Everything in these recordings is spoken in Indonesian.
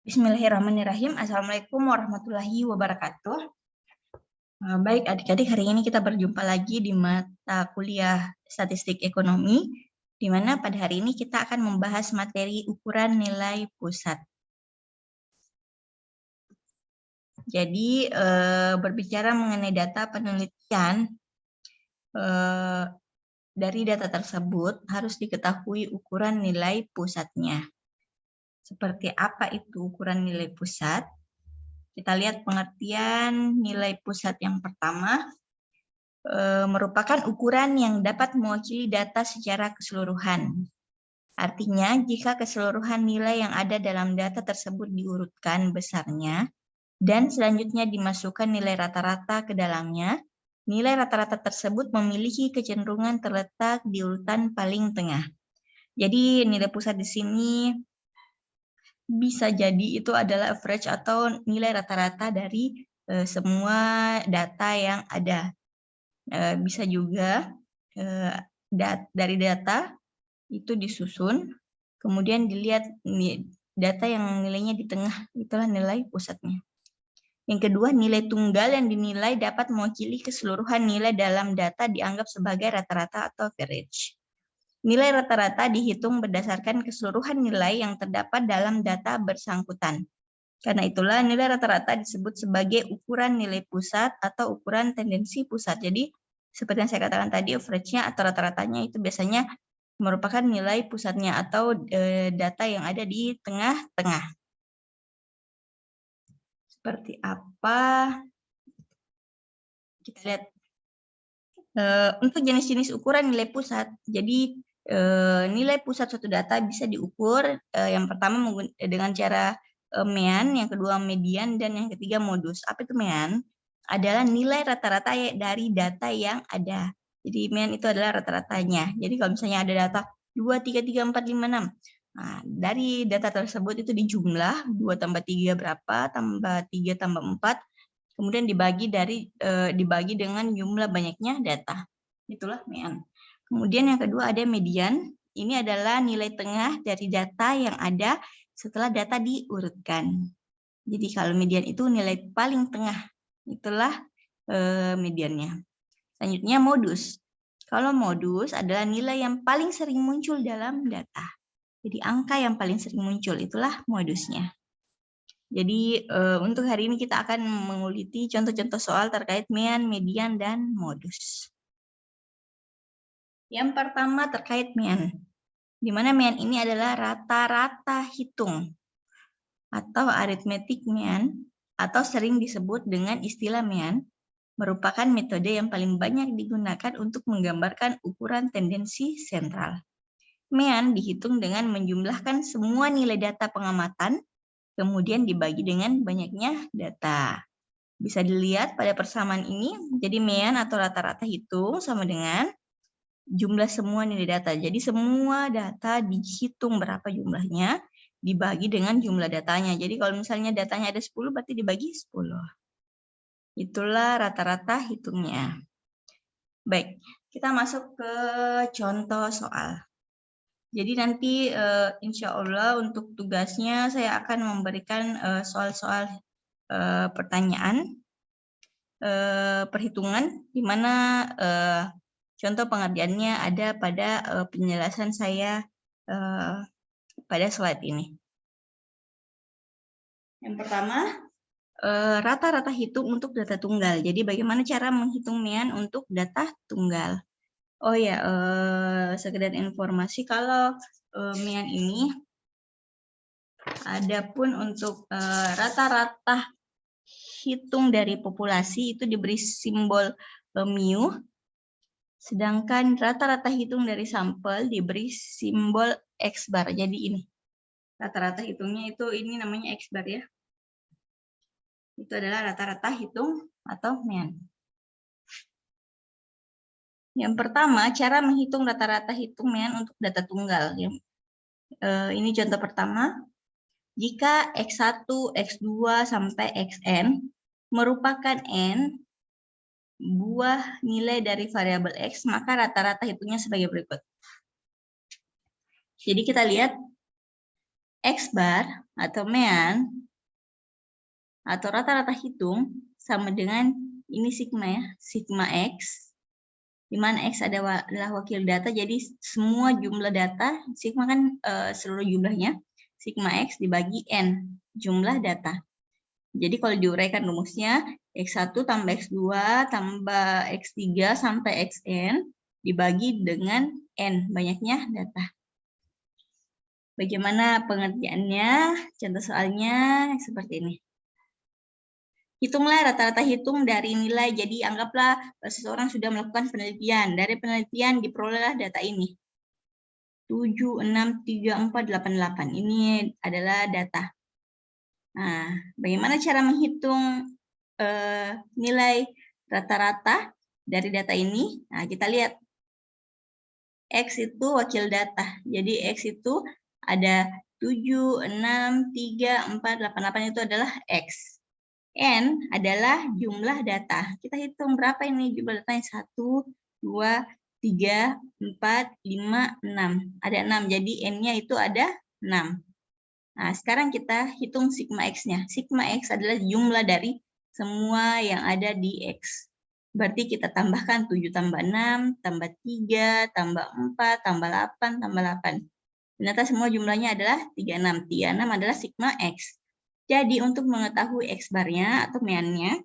Bismillahirrahmanirrahim. Assalamualaikum warahmatullahi wabarakatuh. Baik adik-adik, hari ini kita berjumpa lagi di mata kuliah Statistik Ekonomi, di mana pada hari ini kita akan membahas materi ukuran nilai pusat. Jadi berbicara mengenai data penelitian, dari data tersebut harus diketahui ukuran nilai pusatnya. Seperti apa itu ukuran nilai pusat? Kita lihat pengertian nilai pusat yang pertama, merupakan ukuran yang dapat mewakili data secara keseluruhan. Artinya, jika keseluruhan nilai yang ada dalam data tersebut diurutkan besarnya, dan selanjutnya dimasukkan nilai rata-rata ke dalamnya, nilai rata-rata tersebut memiliki kecenderungan terletak di urutan paling tengah. Jadi, nilai pusat di sini bisa jadi itu adalah average atau nilai rata-rata dari semua data yang ada. Bisa juga dari data itu disusun, kemudian dilihat data yang nilainya di tengah, itulah nilai pusatnya. Yang kedua, nilai tunggal yang dinilai dapat mewakili keseluruhan nilai dalam data dianggap sebagai rata-rata atau average. Nilai rata-rata dihitung berdasarkan keseluruhan nilai yang terdapat dalam data bersangkutan. Karena itulah nilai rata-rata disebut sebagai ukuran nilai pusat atau ukuran tendensi pusat. Jadi seperti yang saya katakan tadi, average-nya atau rata-ratanya itu biasanya merupakan nilai pusatnya atau data yang ada di tengah-tengah. Seperti apa? Kita lihat. Untuk jenis-jenis ukuran nilai pusat, jadi nilai pusat suatu data bisa diukur yang pertama dengan cara mean, yang kedua median, dan yang ketiga modus. Apa itu mean? Adalah nilai rata-rata dari data yang ada. Jadi mean itu adalah rata-ratanya. Jadi kalau misalnya ada data 2, 3, 3, 4, 5, 6. Nah, dari data tersebut itu dijumlah 2 tambah 3 berapa, tambah 3 tambah 4, kemudian dibagi dengan jumlah banyaknya data. Itulah mean. Kemudian yang kedua ada median. Ini adalah nilai tengah dari data yang ada setelah data diurutkan. Jadi kalau median itu nilai paling tengah. Itulah mediannya. Selanjutnya modus. Kalau modus adalah nilai yang paling sering muncul dalam data. Jadi angka yang paling sering muncul, itulah modusnya. Jadi untuk hari ini kita akan menguliti contoh-contoh soal terkait mean, median, dan modus. Yang pertama terkait mean, di mana mean ini adalah rata-rata hitung atau arithmetic mean, atau sering disebut dengan istilah mean, merupakan metode yang paling banyak digunakan untuk menggambarkan ukuran tendensi sentral. Mean dihitung dengan menjumlahkan semua nilai data pengamatan, kemudian dibagi dengan banyaknya data. Bisa dilihat pada persamaan ini, jadi mean atau rata-rata hitung sama dengan jumlah semua nilai data. Jadi semua data dihitung berapa jumlahnya, dibagi dengan jumlah datanya. Jadi kalau misalnya datanya ada 10, berarti dibagi 10. Itulah rata-rata hitungnya. Baik, kita masuk ke contoh soal. Jadi nanti insya Allah untuk tugasnya saya akan memberikan soal-soal pertanyaan perhitungan, di mana contoh pengerjaannya ada pada penjelasan saya pada slide ini. Yang pertama, rata-rata hitung untuk data tunggal. Jadi bagaimana cara menghitung mean untuk data tunggal? Oh ya, sekedar informasi kalau mean ini, adapun untuk rata-rata hitung dari populasi itu diberi simbol mu. Sedangkan rata-rata hitung dari sampel diberi simbol X bar. Jadi ini rata-rata hitungnya itu ini namanya X bar ya. Itu adalah rata-rata hitung atau mean. Yang pertama, cara menghitung rata-rata hitung mean untuk data tunggal. Ini contoh pertama. Jika X1, X2 sampai Xn merupakan n buah nilai dari variabel X, maka rata-rata hitungnya sebagai berikut. Jadi kita lihat X bar atau mean atau rata-rata hitung sama dengan ini sigma ya, sigma X, di mana X adalah wakil data, jadi semua jumlah data, sigma kan seluruh jumlahnya, sigma X dibagi N, jumlah data. Jadi kalau diuraikan rumusnya, X1 tambah X2 tambah X3 sampai Xn dibagi dengan N, banyaknya data. Bagaimana pengertiannya? Contoh soalnya seperti ini. Hitunglah rata-rata hitung dari nilai. Jadi anggaplah seseorang sudah melakukan penelitian. Dari penelitian diperolehlah data ini. 7, 6, 3, 4, 8, 8. Ini adalah data. Nah, bagaimana cara menghitung nilai rata-rata dari data ini? Nah, kita lihat. X itu wakil data. Jadi X itu ada 7, 6, 3, 4, 8, 8 itu adalah X. N adalah jumlah data. Kita hitung berapa ini jumlah datanya. 1, 2, 3, 4, 5, 6. Ada 6, jadi N-nya itu ada 6. Nah, sekarang kita hitung sigma X-nya. Sigma X adalah jumlah dari semua yang ada di X. Berarti kita tambahkan 7 tambah 6, tambah 3, tambah 4, tambah 8, tambah 8. Ternyata semua jumlahnya adalah 36. 36 adalah sigma X. Jadi untuk mengetahui X barnya atau meannya,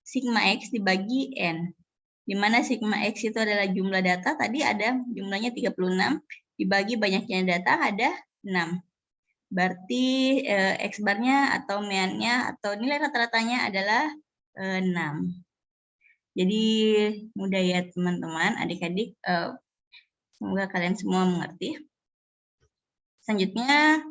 sigma X dibagi N. Di mana sigma X itu adalah jumlah data, tadi ada jumlahnya 36, dibagi banyaknya data ada 6. Berarti X barnya atau meannya atau nilai rata-ratanya adalah 6. Jadi mudah ya teman-teman, adik-adik, semoga kalian semua mengerti. Selanjutnya,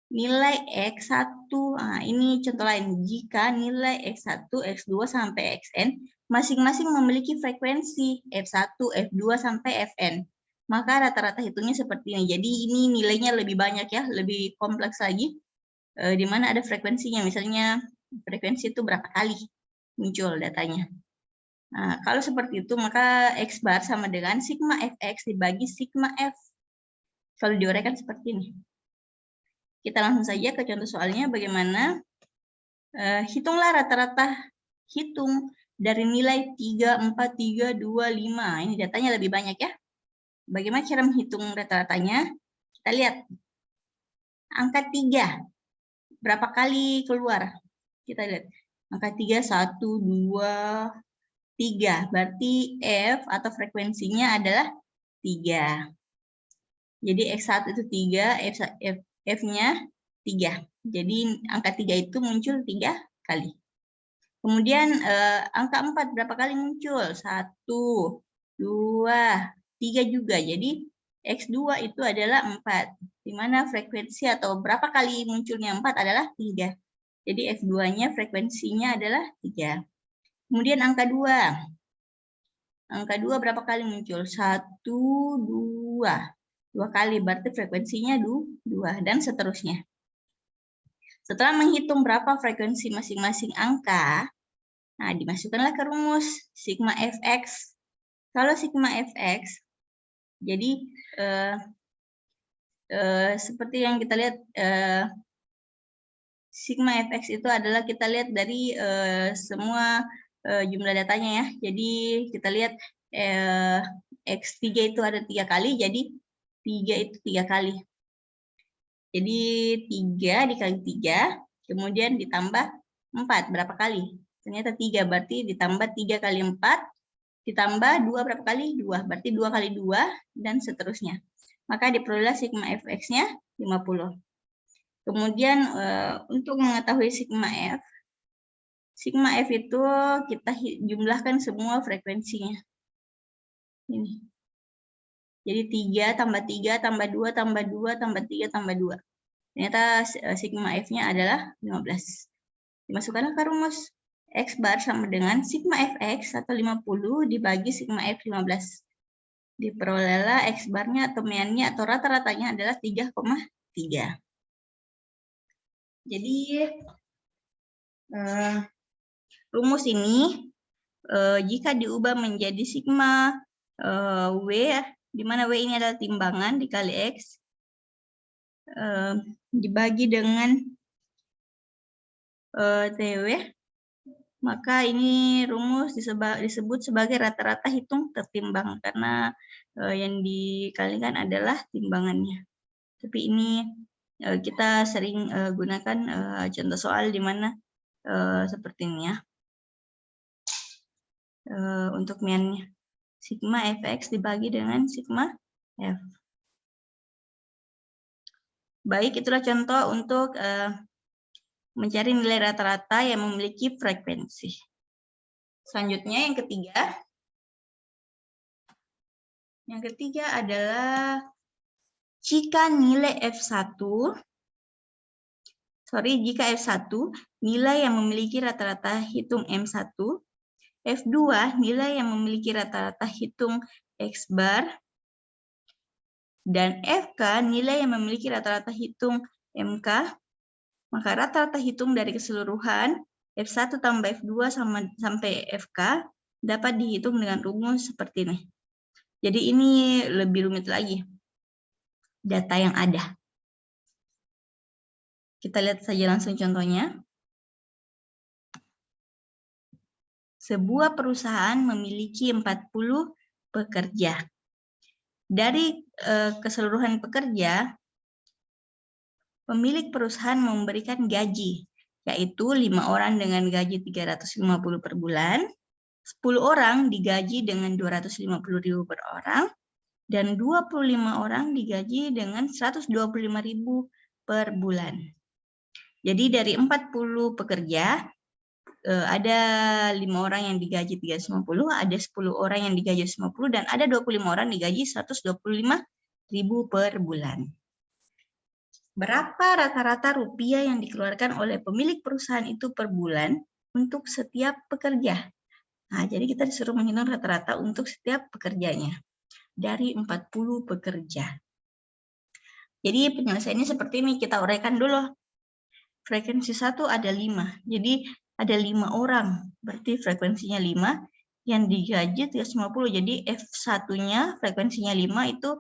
nilai X1, nah ini contoh lain. Jika nilai X1, X2, sampai Xn masing-masing memiliki frekuensi F1, F2, sampai Fn, maka rata-rata hitungnya seperti ini. Jadi ini nilainya lebih banyak ya, lebih kompleks lagi, di mana ada frekuensinya. Misalnya frekuensi itu berapa kali muncul datanya. Nah, kalau seperti itu, maka X bar sama dengan sigma Fx dibagi sigma F. Kalau diuraikan seperti ini. Kita langsung saja ke contoh soalnya, bagaimana hitunglah rata-rata hitung dari nilai 3, 4, 3, 2, 5. Ini datanya lebih banyak ya. Bagaimana cara menghitung rata-ratanya? Kita lihat. Angka 3. Berapa kali keluar? Kita lihat. Angka 3, 1, 2, 3. Berarti F atau frekuensinya adalah 3. Jadi X1 itu 3, F-nya 3. Jadi angka 3 itu muncul 3 kali. Kemudian angka 4 berapa kali muncul? 1, 2, 3 juga. Jadi X2 itu adalah 4. Di mana frekuensi atau berapa kali munculnya 4 adalah 3. Jadi F2-nya frekuensinya adalah 3. Kemudian angka 2. Angka 2 berapa kali muncul? 1, 2. 2 kali, berarti frekuensinya 2, dan seterusnya. Setelah menghitung berapa frekuensi masing-masing angka, nah dimasukkanlah ke rumus sigma Fx. Kalau sigma Fx, jadi seperti yang kita lihat, sigma Fx itu adalah kita lihat dari semua jumlah datanya ya. Jadi kita lihat X3 itu ada 3 kali, jadi 3 itu 3 kali. Jadi 3 dikali 3, kemudian ditambah 4, berapa kali? Ternyata 3, berarti ditambah 3 kali 4, ditambah 2 berapa kali? 2, berarti 2 kali 2, dan seterusnya. Maka diperoleh sigma Fx-nya 50. Kemudian untuk mengetahui sigma F itu kita jumlahkan semua frekuensinya. Ini. Jadi 3 tambah 3 tambah 2 tambah 2 tambah 3 tambah 2. Ternyata sigma F-nya adalah 15. Dimasukkanlah ke rumus. X bar sama dengan sigma Fx atau 50 dibagi sigma F 15. Diperolehlah X barnya atau meannya atau rata-ratanya adalah 3,3. Jadi rumus ini jika diubah menjadi sigma W, di mana W ini adalah timbangan dikali X, dibagi dengan TW, maka ini rumus disebut sebagai rata-rata hitung tertimbang karena yang dikalikan adalah timbangannya. Tapi ini kita sering gunakan contoh soal di mana seperti ini ya. Untuk miannya, sigma fx dibagi dengan sigma f. Baik, itulah contoh untuk mencari nilai rata-rata yang memiliki frekuensi. Selanjutnya yang ketiga. Yang ketiga adalah jika nilai F1, jika F1 nilai yang memiliki rata-rata hitung M1, F2 nilai yang memiliki rata-rata hitung X bar, dan FK nilai yang memiliki rata-rata hitung MK, maka rata-rata hitung dari keseluruhan F1 tambah F2 sampai FK dapat dihitung dengan rumus seperti ini. Jadi ini lebih rumit lagi data yang ada. Kita lihat saja langsung contohnya. Sebuah perusahaan memiliki 40 pekerja. Dari keseluruhan pekerja, pemilik perusahaan memberikan gaji, yaitu 5 orang dengan gaji 350 per bulan, 10 orang digaji dengan 250.000 per orang, dan 25 orang digaji dengan 125.000 per bulan. Jadi dari 40 pekerja, ada 5 orang yang digaji 350, ada 10 orang yang digaji 50, dan ada 25 orang digaji 125.000 per bulan. Berapa rata-rata rupiah yang dikeluarkan oleh pemilik perusahaan itu per bulan untuk setiap pekerja? Nah, jadi kita disuruh menghitung rata-rata untuk setiap pekerjanya dari 40 pekerja. Jadi penyelesaiannya seperti ini, kita uraikan dulu. Frekuensi 1 ada 5, jadi ada 5 orang, berarti frekuensinya 5, yang digaji 350, jadi F1-nya frekuensinya 5 itu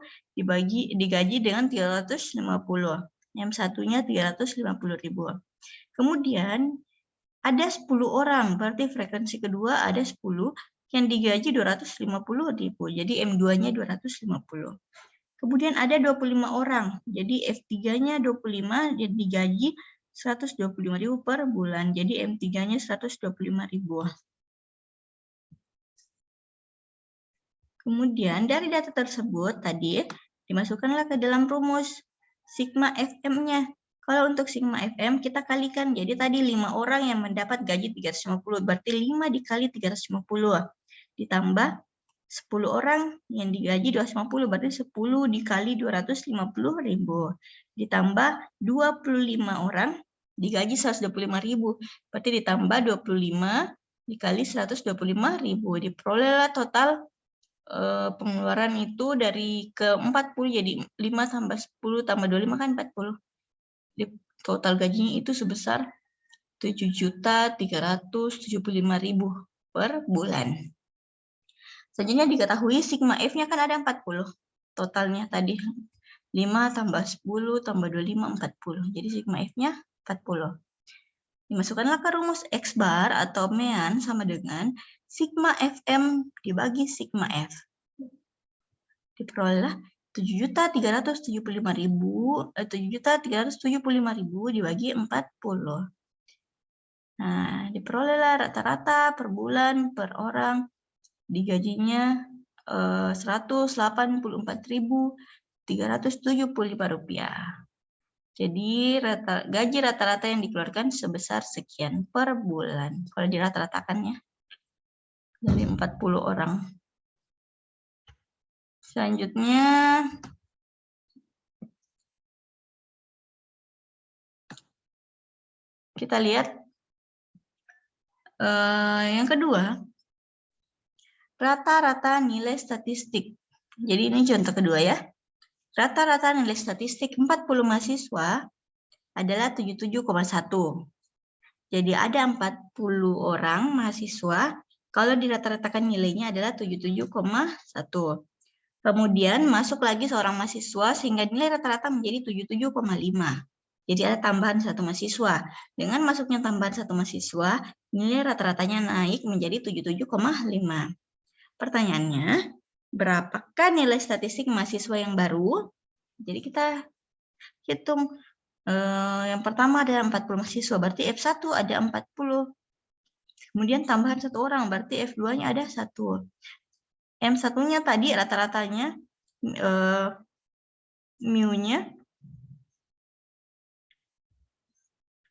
digaji dengan 350, M1-nya 350.000. Kemudian ada 10 orang, berarti frekuensi kedua ada 10, yang digaji 250.000, jadi M2-nya 250. Kemudian ada 25 orang, jadi F3-nya 25, yang digaji 125.000 per bulan, jadi M3-nya 125.000. Kemudian dari data tersebut tadi dimasukkanlah ke dalam rumus sigma FM-nya. Kalau untuk sigma FM kita kalikan, jadi tadi 5 orang yang mendapat gaji 350, berarti 5 dikali 350, ditambah 10 orang yang digaji 250, berarti 10 dikali 250.000, ditambah 25 orang digaji 125.000, berarti ditambah 25 dikali 125.000, diperolehlah total pengeluaran itu dari ke 40, jadi 5 tambah 10 tambah 25 kan 40. Di total gajinya itu sebesar 7.375.000 per bulan. Selanjutnya diketahui sigma F-nya kan ada 40. Totalnya tadi 5 tambah 10 tambah 25, 40. Jadi sigma F-nya 40. Dimasukkanlah ke rumus X bar atau mean sama dengan sigma FM dibagi sigma F. Diperolehlah 7.375.000 dibagi 40. Nah, diperolehlah rata-rata per bulan per orang digajinya 184.375 rupiah. Jadi gaji rata-rata yang dikeluarkan sebesar sekian per bulan. Kalau dirata-ratakannya dari 40 orang. Selanjutnya kita lihat yang kedua, rata-rata nilai statistik. Jadi ini contoh kedua ya. Rata-rata nilai statistik 40 mahasiswa adalah 77,1. Jadi ada 40 orang mahasiswa, kalau dirata-ratakan nilainya adalah 77,1. Kemudian masuk lagi seorang mahasiswa sehingga nilai rata-rata menjadi 77,5. Jadi ada tambahan satu mahasiswa. Dengan masuknya tambahan satu mahasiswa, nilai rata-ratanya naik menjadi 77,5. Pertanyaannya, berapakah nilai statistik mahasiswa yang baru? Jadi kita hitung. Yang pertama ada 40 mahasiswa, berarti F1 ada 40. Kemudian tambahan satu orang, berarti F2-nya ada 1. M1-nya tadi rata-ratanya mu-nya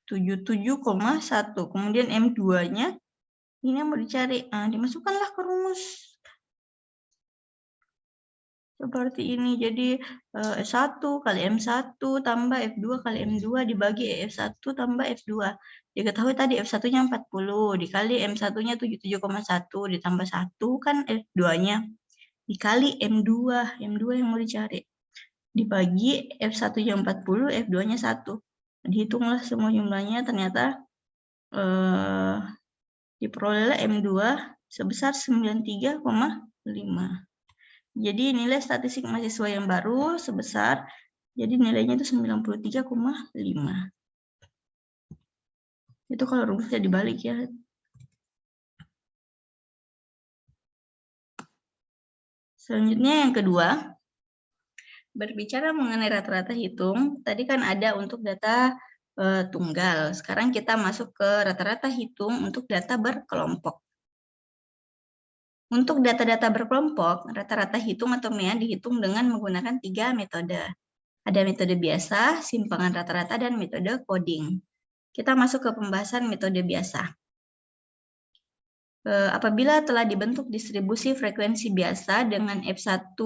77,1. Kemudian M2-nya ini yang mau dicari. Dimasukkanlah ke rumus. Seperti ini. Jadi F1 kali M1 tambah F2 kali M2 dibagi F1 tambah F2. Diketahui tadi F1-nya 40, dikali M1-nya 77,1, ditambah 1 kan F2-nya. Dikali M2 yang mau dicari. Dibagi F1-nya 40, F2-nya 1. Dihitunglah semua jumlahnya, ternyata diperoleh M2 sebesar 93,5. Jadi nilai statistik mahasiswa yang baru sebesar, jadi nilainya itu 93,5. Itu kalau rumusnya dibalik ya. Selanjutnya yang kedua, berbicara mengenai rata-rata hitung, tadi kan ada untuk data tunggal. Sekarang kita masuk ke rata-rata hitung untuk data berkelompok. Untuk data-data berkelompok, rata-rata hitung atau MEA dihitung dengan menggunakan 3 metode. Ada metode biasa, simpangan rata-rata, dan metode coding. Kita masuk ke pembahasan metode biasa. Apabila telah dibentuk distribusi frekuensi biasa dengan F1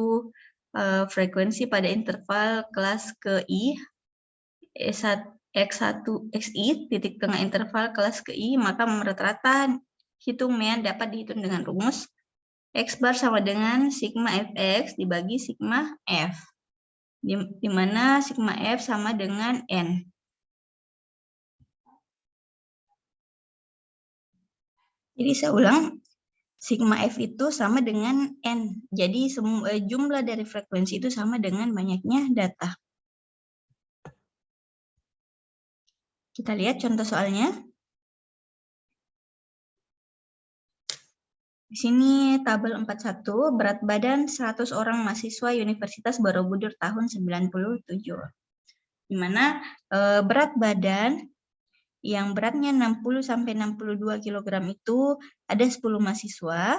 frekuensi pada interval kelas ke I, X1 XI, titik tengah interval kelas ke I, maka rata-rata hitung MEA dapat dihitung dengan rumus X bar sama dengan sigma Fx dibagi sigma F, di mana sigma F sama dengan N. Jadi saya ulang, sigma F itu sama dengan N. Jadi jumlah dari frekuensi itu sama dengan banyaknya data. Kita lihat contoh soalnya. Di sini tabel 41, berat badan 100 orang mahasiswa Universitas Borobudur tahun 97. Di mana berat badan yang beratnya 60-62 kg itu ada 10 mahasiswa,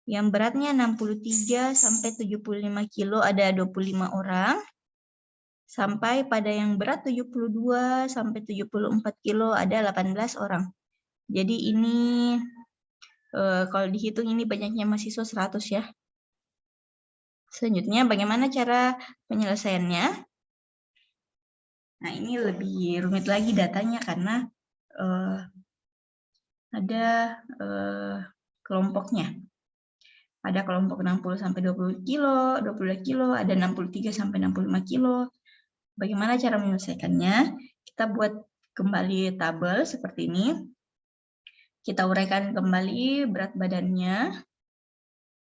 yang beratnya 63-75 kg ada 25 orang, sampai pada yang berat 72-74 kg ada 18 orang. Jadi ini kalau dihitung ini banyaknya mahasiswa 100 ya. Selanjutnya bagaimana cara penyelesaiannya? Nah ini lebih rumit lagi datanya karena ada kelompoknya. Ada kelompok 60-20 kilo, 22 kilo, ada 63-65 kilo. Bagaimana cara menyelesaikannya? Kita buat kembali tabel seperti ini. Kita uraikan kembali berat badannya.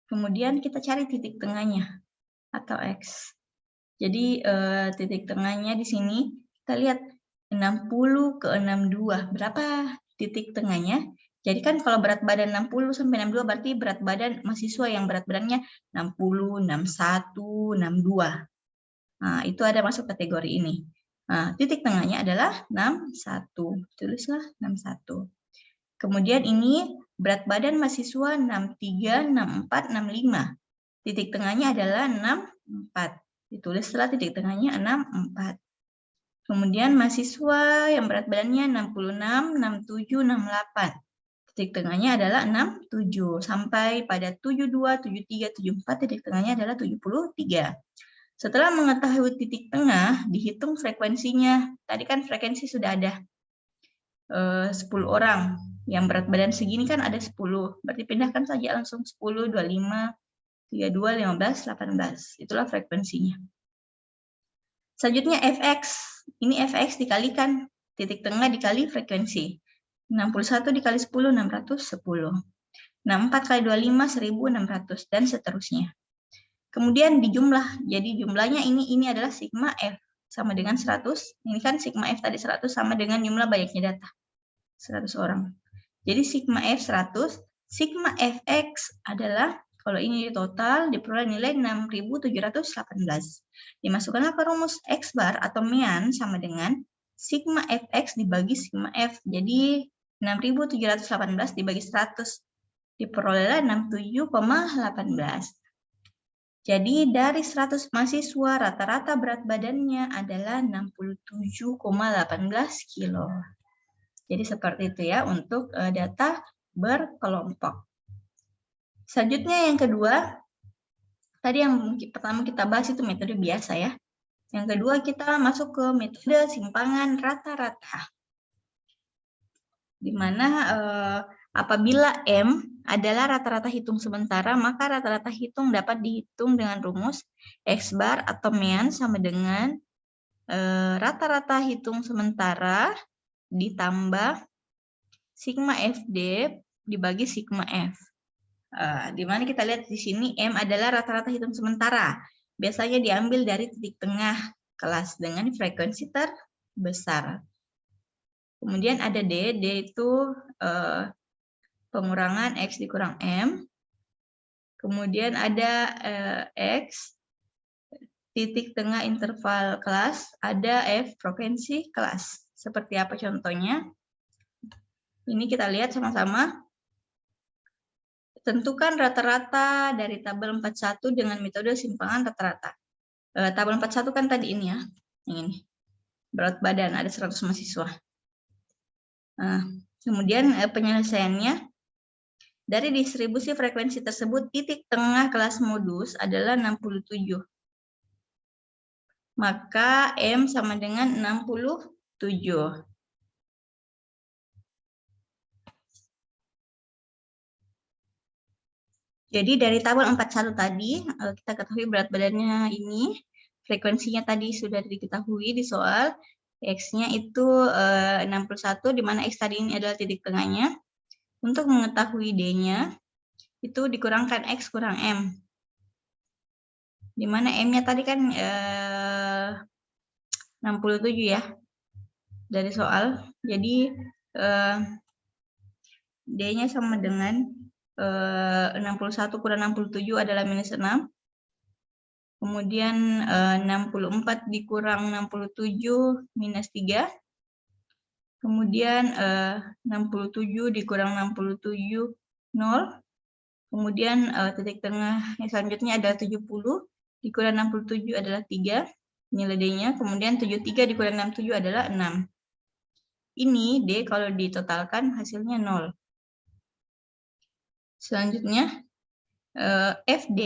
Kemudian kita cari titik tengahnya atau X. Jadi titik tengahnya di sini kita lihat 60 ke 62. Berapa titik tengahnya? Jadi kan kalau berat badan 60 sampai 62 berarti berat badan mahasiswa yang berat badannya 60, 61, 62. Nah, itu ada masuk kategori ini. Nah, titik tengahnya adalah 61. Tulislah 61. Kemudian ini berat badan mahasiswa 63, 64, 65. Titik tengahnya adalah 64. Ditulislah titik tengahnya 64. Kemudian mahasiswa yang berat badannya 66, 67, 68. Titik tengahnya adalah 67. Sampai pada 72, 73, 74, titik tengahnya adalah 73. Setelah mengetahui titik tengah, dihitung frekuensinya. Tadi kan frekuensi sudah ada 10 orang. Yang berat badan segini kan ada 10. Berarti pindahkan saja langsung 10, 25, 32, 15, 18. Itulah frekuensinya. Selanjutnya Fx. Ini Fx dikalikan titik tengah dikali frekuensi. 61 dikali 10, 610. 64 kali 25, 1600. Dan seterusnya. Kemudian dijumlah. Jadi jumlahnya ini adalah sigma F sama dengan 100. Ini kan sigma F tadi 100 sama dengan jumlah banyaknya data. 100 orang. Jadi sigma F 100, sigma Fx adalah kalau ini total diperoleh nilai 6.718. Dimasukkanlah ke rumus X bar atau mean sama dengan sigma Fx dibagi sigma F. Jadi 6.718 dibagi 100. Diperolehlah 67,18. Jadi dari 100 mahasiswa rata-rata berat badannya adalah 67,18 kilo. Jadi seperti itu ya untuk data berkelompok. Selanjutnya yang kedua, tadi yang pertama kita bahas itu metode biasa ya. Yang kedua kita masuk ke metode simpangan rata-rata. Di mana apabila M adalah rata-rata hitung sementara, maka rata-rata hitung dapat dihitung dengan rumus X bar atau mean sama dengan rata-rata hitung sementara ditambah sigma FD dibagi sigma F. Di mana kita lihat di sini M adalah rata-rata hitung sementara. Biasanya diambil dari titik tengah kelas dengan frekuensi terbesar. Kemudian ada D itu pengurangan X dikurang M. Kemudian ada X, titik tengah interval kelas, ada F, frekuensi kelas. Seperti apa contohnya? Ini kita lihat sama-sama. Tentukan rata-rata dari tabel 41 dengan metode simpangan rata-rata. Tabel 41 kan tadi ini ya, yang ini. Berat badan, ada 100 mahasiswa. Kemudian penyelesaiannya, dari distribusi frekuensi tersebut, titik tengah kelas modus adalah 67. Maka M sama dengan 67. Jadi dari tabel 41 tadi, kita ketahui berat badannya ini, frekuensinya tadi sudah diketahui di soal, X-nya itu 61, di mana X tadi ini adalah titik tengahnya. Untuk mengetahui D-nya, itu dikurangkan X kurang M. Di mana M-nya tadi kan 67 ya, dari soal. Jadi D-nya sama dengan 61 kurang 67 adalah minus 6. Kemudian 64 dikurang 67 minus 3. Kemudian 67 dikurang 67, 0. Kemudian titik tengah yang selanjutnya adalah 70, dikurang 67 adalah 3, nilai D-nya. Kemudian 73 dikurang 67 adalah 6. Ini D kalau ditotalkan hasilnya 0. Selanjutnya, FD,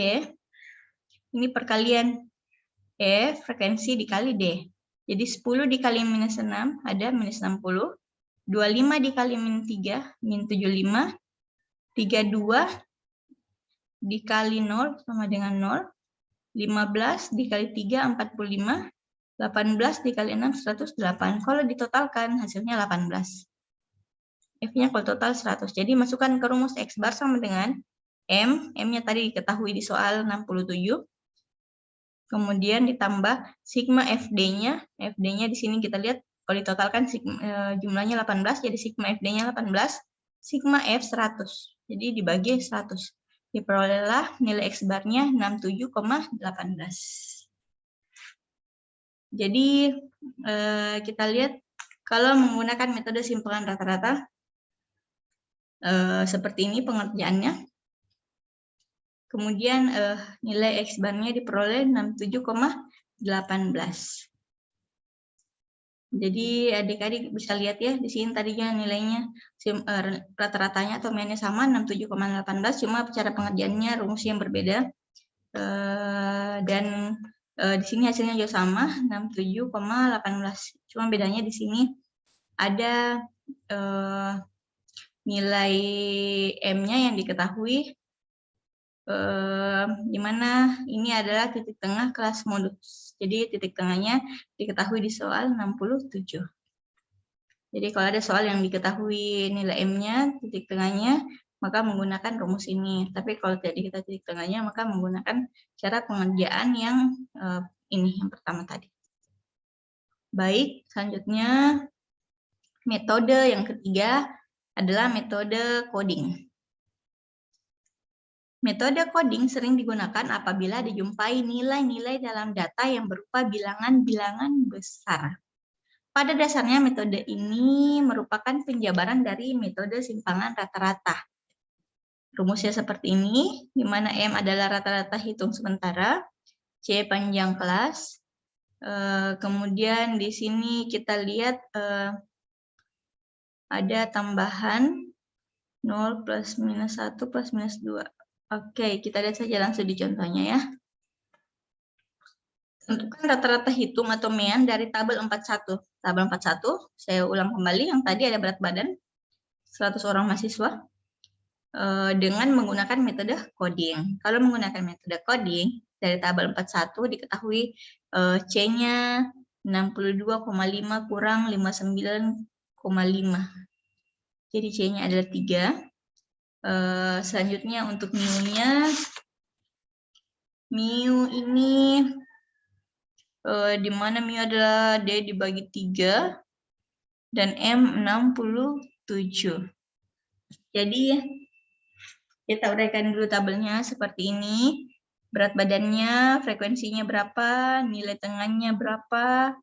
ini perkalian E, frekuensi dikali D. Jadi 10 dikali minus 6, ada minus 60. 25 dikali min 3, min 75. 32 dikali 0 sama dengan 0. 15 dikali 3, 45. 18 dikali 6, 108. Kalau ditotalkan, hasilnya 18. F-nya kalau total 100. Jadi masukkan ke rumus X bar sama dengan M. M-nya tadi diketahui di soal 67. Kemudian ditambah sigma FD-nya. FD-nya di sini kita lihat kalau ditotalkan jumlahnya 18, jadi sigma FD-nya 18, sigma F 100. Jadi dibagi 100. Diperolehlah nilai X bar-nya 67,18. Jadi kita lihat kalau menggunakan metode simpangan rata-rata, seperti ini pengerjaannya. Kemudian nilai X bar-nya diperoleh 67,18. Jadi adik-adik bisa lihat ya, di sini tadinya nilainya rata-ratanya atau meannya sama 67,18, cuma cara pengerjaannya rumus yang berbeda. Dan di sini hasilnya juga sama 67,18. Cuma bedanya di sini ada nilai M-nya yang diketahui, di mana ini adalah titik tengah kelas modus. Jadi titik tengahnya diketahui di soal 67. Jadi kalau ada soal yang diketahui nilai M-nya, titik tengahnya, maka menggunakan rumus ini. Tapi kalau tidak diketahui titik tengahnya, maka menggunakan cara pengerjaan yang ini, yang pertama tadi. Baik, selanjutnya metode yang ketiga adalah metode coding. Metode coding sering digunakan apabila dijumpai nilai-nilai dalam data yang berupa bilangan-bilangan besar. Pada dasarnya metode ini merupakan penjabaran dari metode simpangan rata-rata. Rumusnya seperti ini, di mana M adalah rata-rata hitung sementara, C panjang kelas. Kemudian di sini kita lihat ada tambahan 0 plus minus 1 plus minus 2. Oke, kita lihat saja langsung di contohnya ya. Tentukan rata-rata hitung atau MEAN dari tabel 41. Tabel 41, saya ulang kembali, yang tadi ada berat badan 100 orang mahasiswa dengan menggunakan metode coding. Kalau menggunakan metode coding, dari tabel 41 diketahui C-nya 62,5 kurang 59,5. Jadi C-nya adalah 3. Selanjutnya untuk mu-nya, mu ini di mana mu adalah D dibagi 3 dan M 67. Jadi kita uraikan dulu tabelnya seperti ini. Berat badannya, frekuensinya berapa, nilai tengahnya berapa,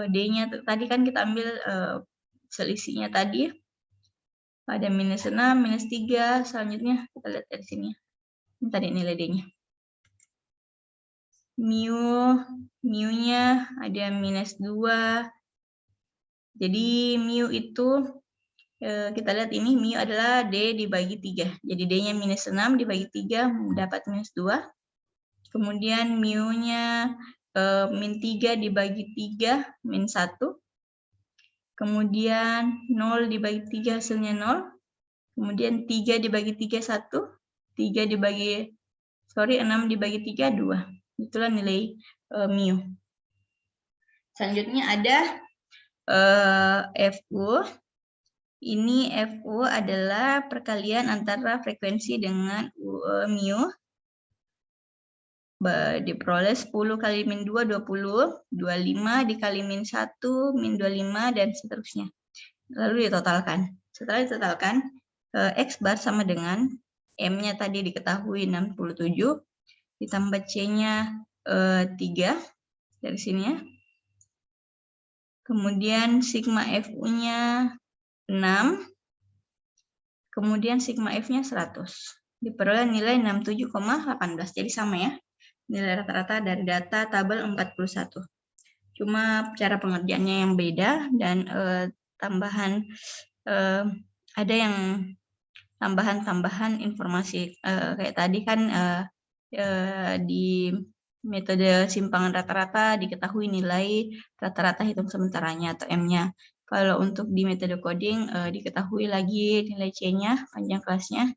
D-nya tadi kan kita ambil selisihnya tadi. Ada minus 6, minus 3, selanjutnya kita lihat dari sini. Ini tadi nilai D-nya. Mu-nya ada minus 2. Jadi mu itu, kita lihat ini, mu adalah D dibagi 3. Jadi D-nya minus 6 dibagi 3, dapat minus 2. Kemudian mu-nya min 3 dibagi 3, min 1. Kemudian 0 dibagi 3 hasilnya 0. Kemudian 3 dibagi 3, 1. 6 dibagi 3, 2. Itulah nilai mu. Selanjutnya ada Fu. Ini Fu adalah perkalian antara frekuensi dengan mu. Diperoleh 10 kali min 2, 20. 25 dikali min 1, min 25, dan seterusnya. Lalu ditotalkan. Setelah ditotalkan, X bar sama dengan M-nya tadi diketahui 67. Ditambah C-nya 3 dari sini ya. Kemudian sigma Fu-nya 6. Kemudian sigma F-nya 100. Diperoleh nilai 67,18. Jadi sama ya. Nilai rata-rata dari data tabel 41. Cuma cara pengerjaannya yang beda dan tambahan ada yang tambahan informasi kayak tadi kan di metode simpangan rata-rata diketahui nilai rata-rata hitung sementaranya atau M-nya. Kalau untuk di metode coding diketahui lagi nilai C-nya, panjang kelasnya,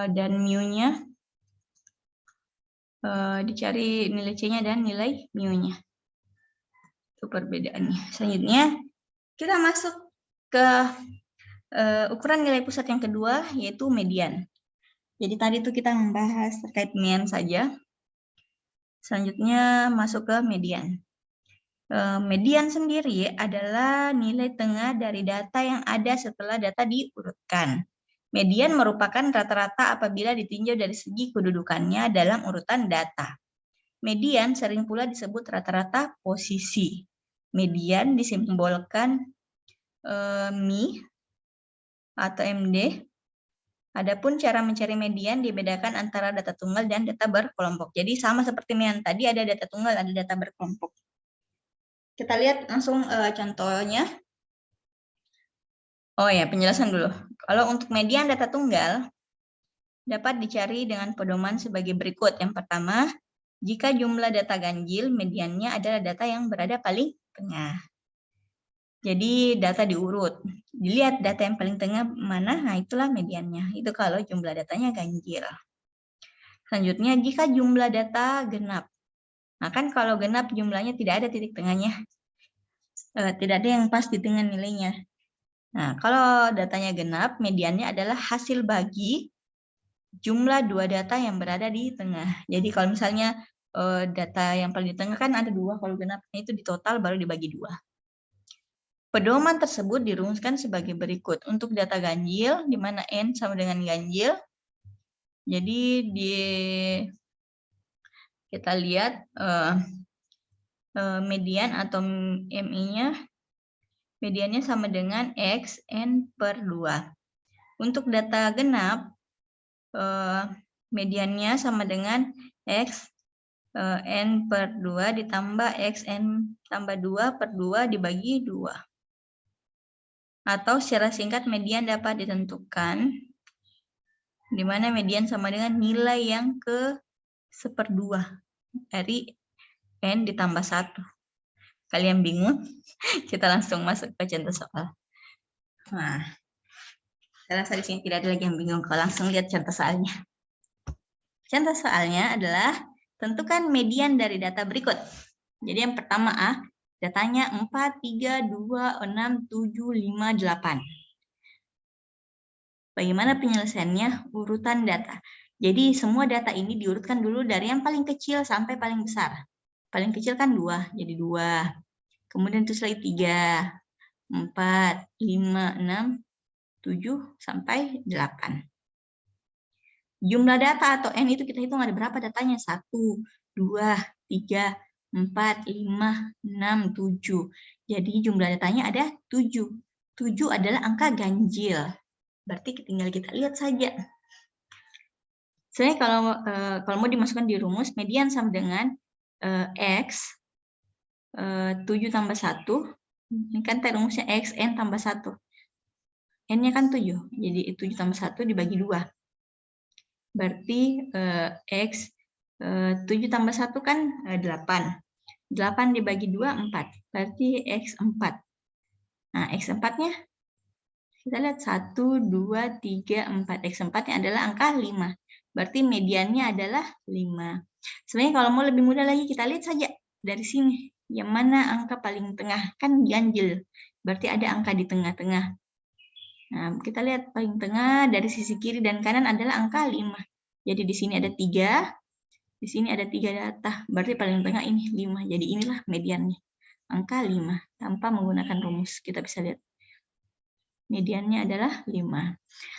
dan mu-nya, dicari nilai C-nya dan nilai mu-nya. Itu perbedaannya. Selanjutnya kita masuk ke ukuran nilai pusat yang kedua, yaitu median. Jadi tadi itu kita membahas terkait MEAN saja. Selanjutnya masuk ke median. Median sendiri adalah nilai tengah dari data yang ada setelah data diurutkan. Median merupakan rata-rata apabila ditinjau dari segi kedudukannya dalam urutan data. Median sering pula disebut rata-rata posisi. Median disimbolkan Mi atau MD. Adapun cara mencari median dibedakan antara data tunggal dan data berkelompok. Jadi sama seperti MEAN tadi, ada data tunggal, ada data berkelompok. Kita lihat langsung contohnya. Oh ya, penjelasan dulu. Kalau untuk median data tunggal dapat dicari dengan pedoman sebagai berikut. Yang pertama, jika jumlah data ganjil, mediannya adalah data yang berada paling tengah. Jadi data diurut. Dilihat data yang paling tengah mana, nah itulah mediannya. Itu kalau jumlah datanya ganjil. Selanjutnya, jika jumlah data genap. Nah kan kalau genap jumlahnya tidak ada titik tengahnya. Tidak ada yang pas di tengah nilainya. Nah, kalau datanya genap, mediannya adalah hasil bagi jumlah dua data yang berada di tengah. Jadi kalau misalnya data yang paling di tengah kan ada 2, kalau genapnya itu di total baru dibagi 2. Pedoman tersebut dirumuskan sebagai berikut. Untuk data ganjil, di mana N sama dengan ganjil, jadi kita lihat median atau MI-nya, mediannya sama dengan X N per 2. Untuk data genap, mediannya sama dengan X N per 2 ditambah X N tambah 2 per 2 dibagi 2. Atau secara singkat median dapat ditentukan di mana median sama dengan nilai yang ke 1/2 dari N ditambah 1. Kalian bingung? Kita langsung masuk ke contoh soal. Nah, saya rasa di sini tidak ada lagi yang bingung kalau langsung lihat contoh soalnya. Contoh soalnya adalah tentukan median dari data berikut. Jadi yang pertama A, datanya 4, 3, 2, 6, 7, 5, 8. Bagaimana penyelesaiannya? Urutan data. Jadi semua data ini diurutkan dulu dari yang paling kecil sampai paling besar. Paling kecil kan 2, jadi 2. Kemudian terus lagi 3, 4, 5, 6, 7, sampai 8. Jumlah data atau N itu kita hitung ada berapa datanya? 1, 2, 3, 4, 5, 6, 7. Jadi jumlah datanya ada 7. 7 adalah angka ganjil. Berarti tinggal kita lihat saja. Sebenarnya kalau mau dimasukkan di rumus, median sama dengan X 7 tambah 1. Ini kan rumusnya X N tambah 1. N-nya kan 7. Jadi 7 tambah 1 dibagi 2. Berarti X 7 tambah 1 kan 8. 8 dibagi 2, 4. Berarti X 4. Nah, X 4-nya kita lihat 1, 2, 3, 4. X 4-nya adalah angka 5. Berarti mediannya adalah 5. Sebenarnya kalau mau lebih mudah lagi, kita lihat saja dari sini. Yang mana angka paling tengah? Kan ganjil. Berarti ada angka di tengah-tengah. Nah, kita lihat paling tengah dari sisi kiri dan kanan adalah angka 5. Jadi di sini ada 3. Di sini ada 3 data. Berarti paling tengah ini 5. Jadi inilah mediannya. Angka 5. Tanpa menggunakan rumus. Kita bisa lihat. Mediannya adalah 5.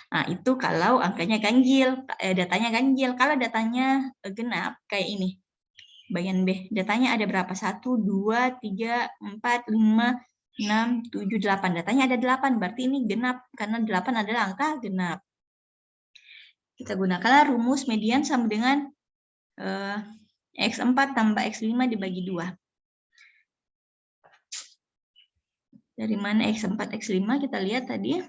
Nah, itu kalau angkanya ganjil, datanya ganjil. Kalau datanya genap, kayak ini. Bagian B, datanya ada berapa? 1, 2, 3, 4, 5, 6, 7, 8. Datanya ada 8, berarti ini genap. Karena 8 adalah angka genap. Kita gunakanlah rumus median sama dengan X4 tambah X5 dibagi 2. Dari mana X4, X5 kita lihat tadi.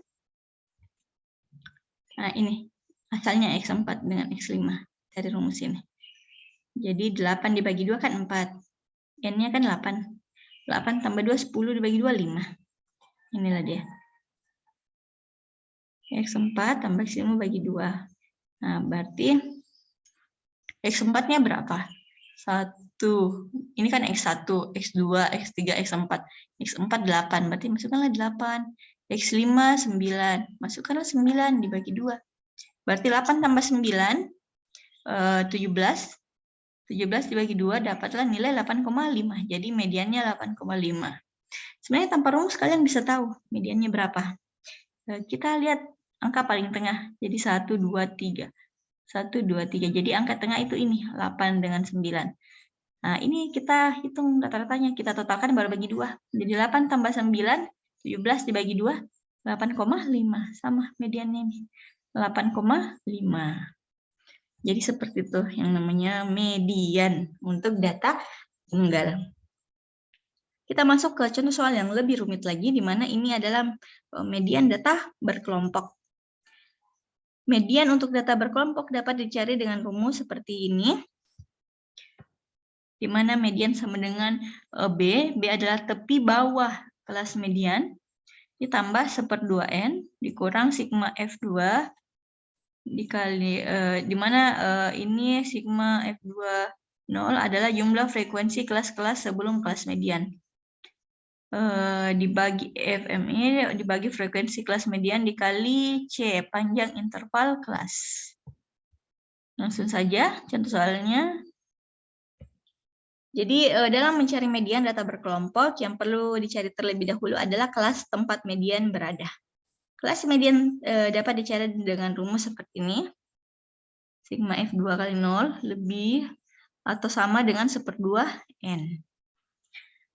Nah, ini asalnya X4 dengan X5 dari rumus ini. Jadi 8 dibagi 2 kan 4. N-nya kan 8. 8 tambah 2, 10 dibagi 2, 5. Inilah dia. X4 tambah X5 bagi 2. Nah, berarti X4-nya berapa? 1. Ini kan X1, X2, X3, X4. X4 8, berarti masukkanlah 8. X5 9, masukkanlah 9 dibagi 2. Berarti 8 tambah 9, 17. 17 dibagi 2 dapatlah nilai 8,5. Jadi mediannya 8,5. Sebenarnya tanpa rumus kalian bisa tahu mediannya berapa. Kita lihat angka paling tengah. Jadi 1, 2, 3. 1, 2, 3. Jadi angka tengah itu ini, 8 dengan 9. Nah, ini kita hitung rata-ratanya. Kita totalkan baru bagi 2. Jadi 8 tambah 9, 17 dibagi 2, 8,5. Sama mediannya ini, 8,5. Jadi seperti itu yang namanya median untuk data tunggal. Kita masuk ke contoh soal yang lebih rumit lagi, di mana ini adalah median data berkelompok. Median untuk data berkelompok dapat dicari dengan rumus seperti ini, di mana median sama dengan B. B adalah tepi bawah kelas median, ditambah 1/2N, dikurang sigma F2, dikali, di mana ini sigma F2 0 adalah jumlah frekuensi kelas-kelas sebelum kelas median. dibagi FMI dibagi frekuensi kelas median dikali C, panjang interval kelas. Langsung saja contoh soalnya. Jadi dalam mencari median data berkelompok yang perlu dicari terlebih dahulu adalah kelas tempat median berada. Kelas median dapat dicari dengan rumus seperti ini. Sigma F2 kali 0 lebih atau sama dengan 1/2 N.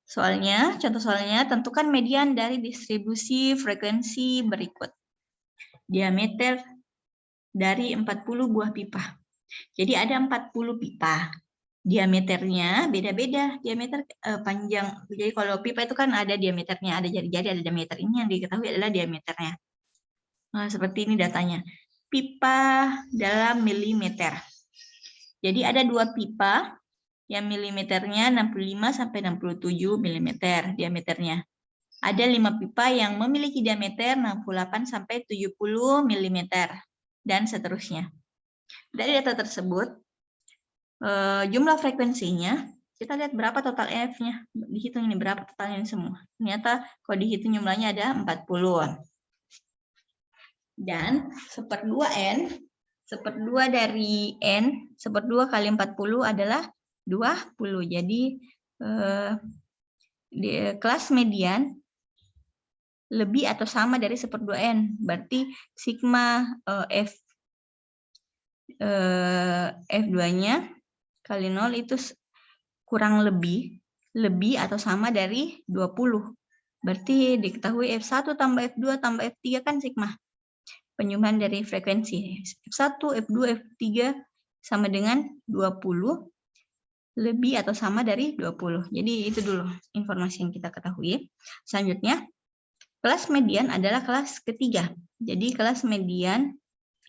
Contoh soalnya, tentukan median dari distribusi frekuensi berikut. Diameter dari 40 buah pipa. Jadi ada 40 pipa. Diameternya beda-beda, diameter panjang. Jadi kalau pipa itu kan ada diameternya, ada jari-jari, ada diameter. Ini yang diketahui adalah diameternya. Nah, seperti ini datanya. Pipa dalam milimeter. Jadi ada 2 pipa yang milimeternya 65 sampai 67 mm diameternya. Ada 5 pipa yang memiliki diameter 68 sampai 70 mm dan seterusnya. Dari data tersebut, jumlah frekuensinya, kita lihat berapa total F-nya. Dihitung ini berapa totalnya ini semua. Ternyata kalau dihitung jumlahnya ada 40. Dan 1/2 N, 1/2 dari N, 1/2 kali 40 adalah 20. Jadi di kelas median lebih atau sama dari 1/2 N. Berarti sigma F2-nya kali 0 itu kurang lebih atau sama dari 20. Berarti diketahui F1 tambah F2 tambah F3 kan sigma. Penyumbang dari frekuensi. F1, F2, F3 sama dengan 20 lebih atau sama dari 20. Jadi itu dulu informasi yang kita ketahui. Selanjutnya, kelas median adalah kelas ketiga. Jadi kelas median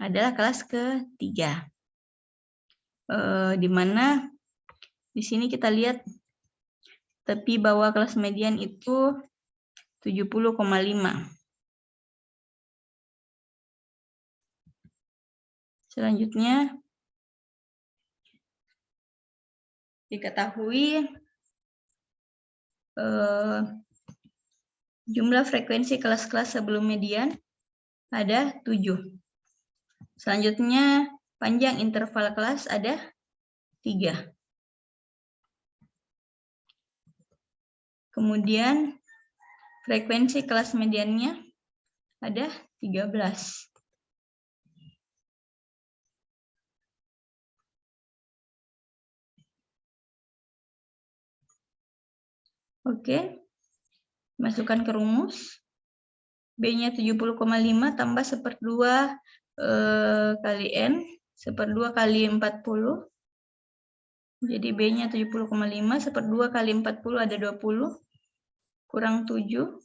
adalah kelas ketiga. Di mana di sini kita lihat tepi bawah kelas median itu 70,5. Selanjutnya, diketahui jumlah frekuensi kelas-kelas sebelum median ada 7. Selanjutnya, panjang interval kelas ada 3. Kemudian, frekuensi kelas mediannya ada 13. Oke, masukkan ke rumus. B-nya 70,5 tambah 1/2 kali N, 1/2 kali 40. Jadi B-nya 70,5, 1/2 kali 40 ada 20, kurang 7.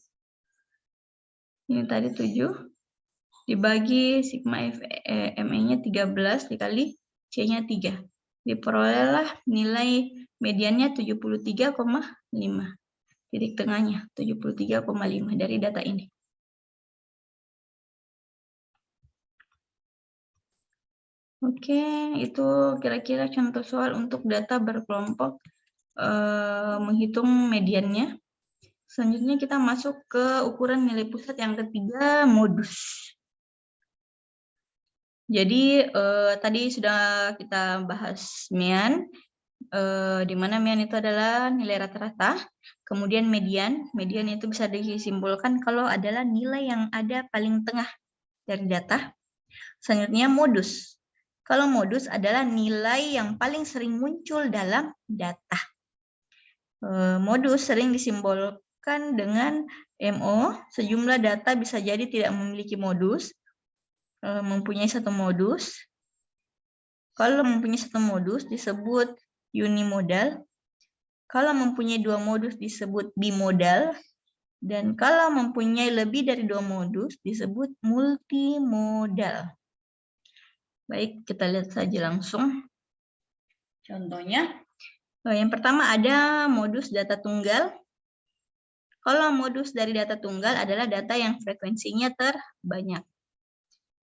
Ini tadi 7. Dibagi sigma ME-nya 13 dikali C-nya 3. Diperolehlah nilai mediannya 73,5. Titik tengahnya 73,5 dari data ini. Oke, itu kira-kira contoh soal untuk data berkelompok menghitung mediannya. Selanjutnya kita masuk ke ukuran nilai pusat yang ketiga, modus. Jadi tadi sudah kita bahas mean, di mana mean itu adalah nilai rata-rata. Kemudian median itu bisa disimpulkan kalau adalah nilai yang ada paling tengah dari data. Selanjutnya modus. Kalau modus adalah nilai yang paling sering muncul dalam data. Modus sering disimbolkan dengan MO. Sejumlah data bisa jadi tidak memiliki modus, mempunyai satu modus. Kalau mempunyai satu modus disebut unimodal. Kalau mempunyai 2 modus disebut bimodal. Dan kalau mempunyai lebih dari 2 modus disebut multimodal. Baik, kita lihat saja langsung. Contohnya, yang pertama ada modus data tunggal. Kalau modus dari data tunggal adalah data yang frekuensinya terbanyak.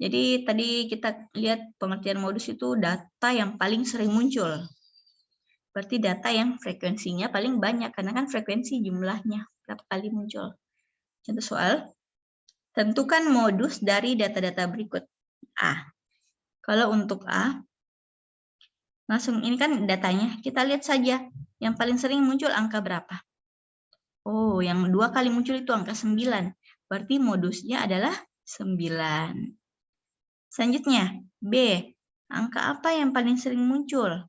Jadi tadi kita lihat pengertian modus itu data yang paling sering muncul. Berarti data yang frekuensinya paling banyak, karena kan frekuensi jumlahnya berapa kali muncul. Contoh soal, tentukan modus dari data-data berikut. A. Kalau untuk A, langsung ini kan datanya, kita lihat saja. Yang paling sering muncul angka berapa? Oh, yang 2 kali muncul itu angka 9. Berarti modusnya adalah 9. Selanjutnya, B. Angka apa yang paling sering muncul?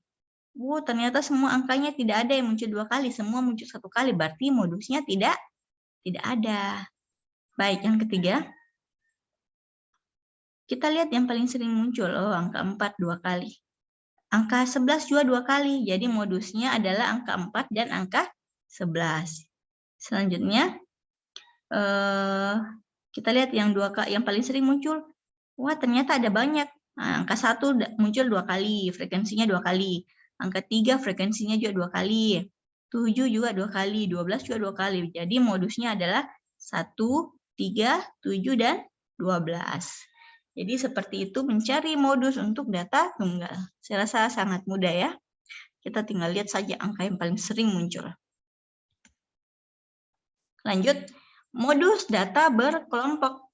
Ternyata semua angkanya tidak ada yang muncul 2 kali. Semua muncul 1 kali. Berarti modusnya tidak ada. Baik, yang ketiga. Kita lihat yang paling sering muncul. Oh, angka 4 2 kali. Angka 11 juga 2 kali. Jadi modusnya adalah angka 4 dan angka 11. Selanjutnya, kita lihat yang paling sering muncul. Wah, ternyata ada banyak. Nah, angka 1 muncul 2 kali, frekuensinya 2 kali. Angka 3 frekuensinya juga 2 kali. 7 juga 2 kali, 12 juga 2 kali. Jadi modusnya adalah 1, 3, 7, dan 12. Jadi seperti itu mencari modus untuk data tunggal. Saya rasa sangat mudah ya. Kita tinggal lihat saja angka yang paling sering muncul. Lanjut, modus data berkelompok.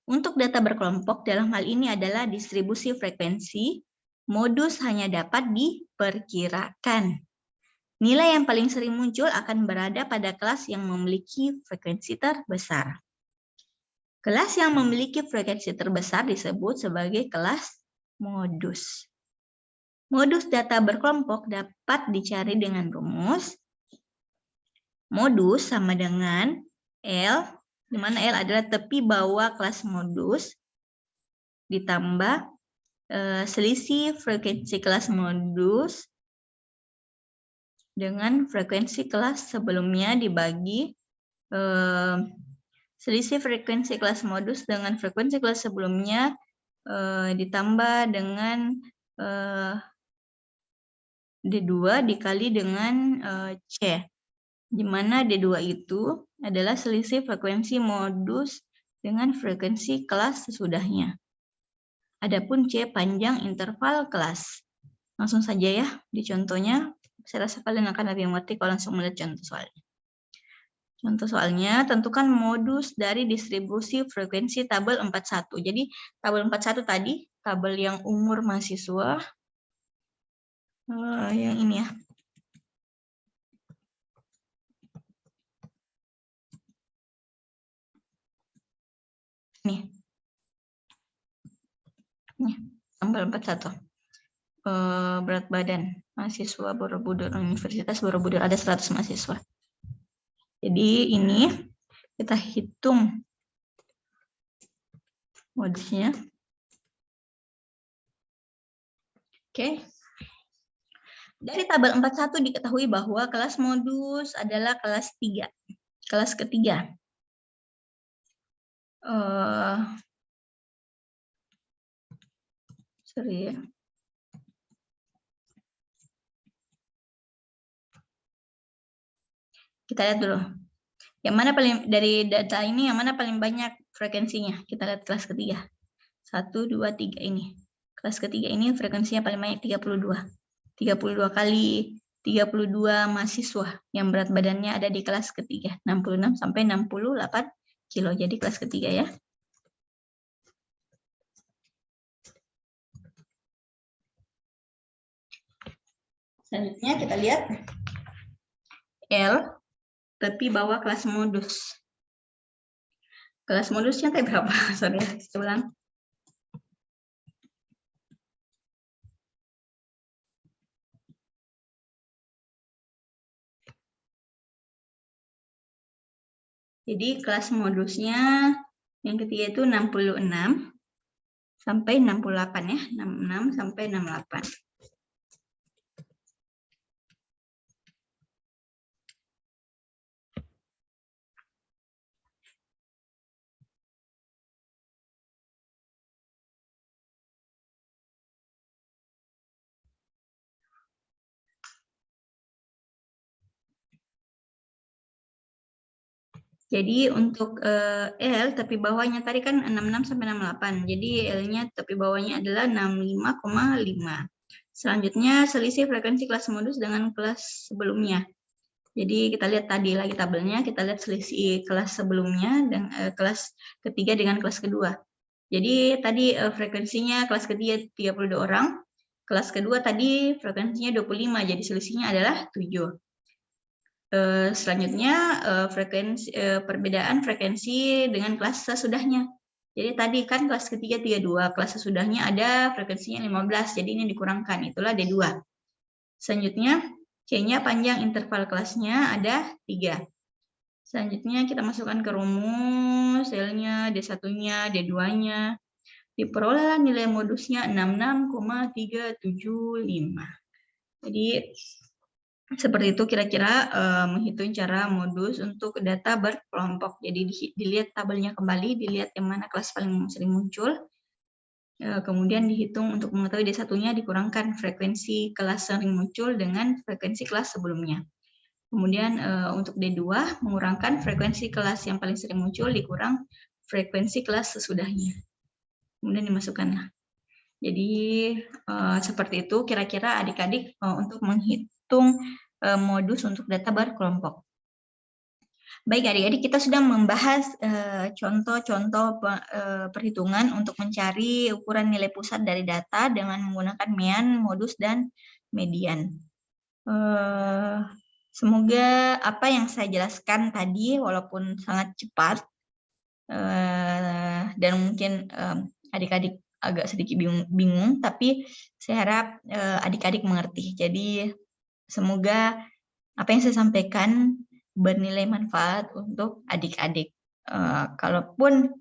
Untuk data berkelompok dalam hal ini adalah distribusi frekuensi, modus hanya dapat diperkirakan. Nilai yang paling sering muncul akan berada pada kelas yang memiliki frekuensi terbesar. Kelas yang memiliki frekuensi terbesar disebut sebagai kelas modus. Modus data berkelompok dapat dicari dengan rumus modus sama dengan L, di mana L adalah tepi bawah kelas modus, ditambah selisih frekuensi kelas modus dengan frekuensi kelas sebelumnya dibagi selisih frekuensi kelas modus dengan frekuensi kelas sebelumnya ditambah dengan D2 dikali dengan C. Di mana D2 itu adalah selisih frekuensi modus dengan frekuensi kelas sesudahnya. Adapun C panjang interval kelas. Langsung saja ya di contohnya. Saya rasa kalian akan lebih mengerti kalau langsung melihat contoh soalnya. Contoh soalnya, tentukan modus dari distribusi frekuensi tabel 41. Jadi tabel 41 tadi, tabel yang umur mahasiswa, yang ini ya. Nih, tabel 41. Berat badan mahasiswa Borobudur, Universitas Borobudur ada 100 mahasiswa. Jadi ini kita hitung modusnya. Oke. Dari tabel 41 diketahui bahwa kelas modus adalah kelas 3. Kelas ketiga. Sorry ya. Kita lihat dulu. Yang mana paling dari data ini yang mana paling banyak frekuensinya? Kita lihat kelas ketiga. 1, 2, 3 ini. Kelas ketiga ini frekuensinya paling banyak 32. 32 kali 32 mahasiswa yang berat badannya ada di kelas ketiga. 66 sampai 68 kilo. Jadi kelas ketiga ya. Selanjutnya kita lihat L tepi bawah kelas modus. Kelas modusnya kayak berapa? Sorry, saya ulang. Jadi kelas modusnya yang ketiga itu 66 sampai 68 ya. 66 sampai 68. Jadi untuk L tepi bawahnya tadi kan 66 sampai 68. Jadi L-nya tepi bawahnya adalah 65,5. Selanjutnya selisih frekuensi kelas modus dengan kelas sebelumnya. Jadi kita lihat tadi lagi tabelnya, kita lihat selisih kelas sebelumnya dan kelas ketiga dengan kelas kedua. Jadi tadi frekuensinya kelas ketiga 32 orang, kelas kedua tadi frekuensinya 25, jadi selisihnya adalah 7. Selanjutnya perbedaan frekuensi dengan kelas sesudahnya. Jadi tadi kan kelas ketiga 32, kelas sesudahnya ada frekuensinya 15, jadi ini dikurangkan, itulah D2. Selanjutnya C-nya panjang interval kelasnya ada 3. Selanjutnya kita masukkan ke rumus, L-nya, D1-nya, D2-nya. Diperolehlah nilai modusnya 66,375. Jadi seperti itu kira-kira menghitung cara modus untuk data berkelompok. Jadi dilihat tabelnya kembali, dilihat yang mana kelas paling sering muncul. Kemudian dihitung untuk mengetahui D1-nya dikurangkan frekuensi kelas sering muncul dengan frekuensi kelas sebelumnya. Kemudian untuk D2 mengurangkan frekuensi kelas yang paling sering muncul dikurang frekuensi kelas sesudahnya. Kemudian dimasukkanlah. Jadi seperti itu kira-kira adik-adik untuk menghitung modus untuk data berkelompok. Baik adik-adik, kita sudah membahas contoh-contoh perhitungan untuk mencari ukuran nilai pusat dari data dengan menggunakan mean, modus, dan median. Semoga apa yang saya jelaskan tadi walaupun sangat cepat dan mungkin adik-adik agak sedikit bingung, tapi saya harap adik-adik mengerti. Jadi semoga apa yang saya sampaikan bernilai manfaat untuk adik-adik. Kalaupun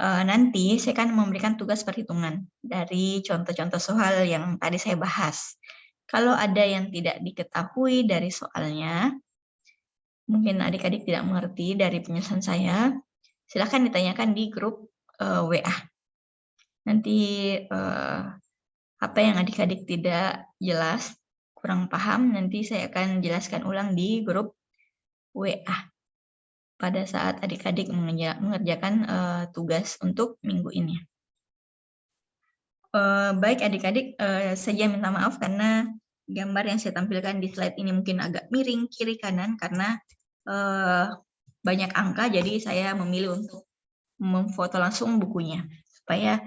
nanti saya akan memberikan tugas perhitungan dari contoh-contoh soal yang tadi saya bahas. Kalau ada yang tidak diketahui dari soalnya, mungkin adik-adik tidak mengerti dari penjelasan saya, silakan ditanyakan di grup WA. Nanti apa yang adik-adik tidak jelas, kurang paham, nanti saya akan jelaskan ulang di grup WA pada saat adik-adik mengerjakan tugas untuk minggu ini. Baik adik-adik, saya minta maaf karena gambar yang saya tampilkan di slide ini mungkin agak miring kiri kanan karena banyak angka, jadi saya memilih untuk memfoto langsung bukunya supaya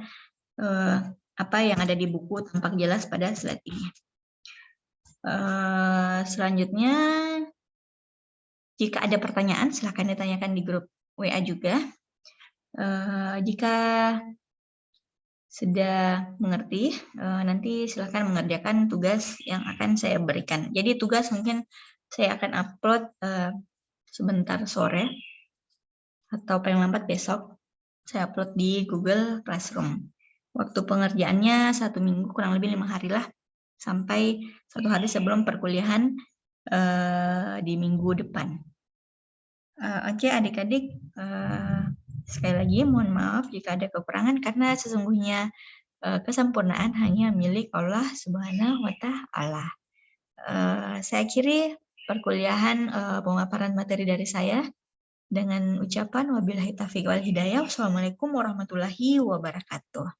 apa yang ada di buku tampak jelas pada slide ini. Selanjutnya, jika ada pertanyaan silakan ditanyakan di grup WA juga. Jika sudah mengerti, nanti silakan mengerjakan tugas yang akan saya berikan. Jadi tugas mungkin saya akan upload sebentar sore atau paling lambat besok. Saya upload di Google Classroom. Waktu pengerjaannya 1 minggu, kurang lebih 5 hari lah, sampai 1 hari sebelum perkuliahan di minggu depan. Oke adik-adik, sekali lagi mohon maaf jika ada kekurangan karena sesungguhnya kesempurnaan hanya milik Allah Subhanahu wa Ta'ala. Saya akhiri perkuliahan pemaparan materi dari saya dengan ucapan wabillahi taufiq wal hidayah. Wassalamualaikum warahmatullahi wabarakatuh.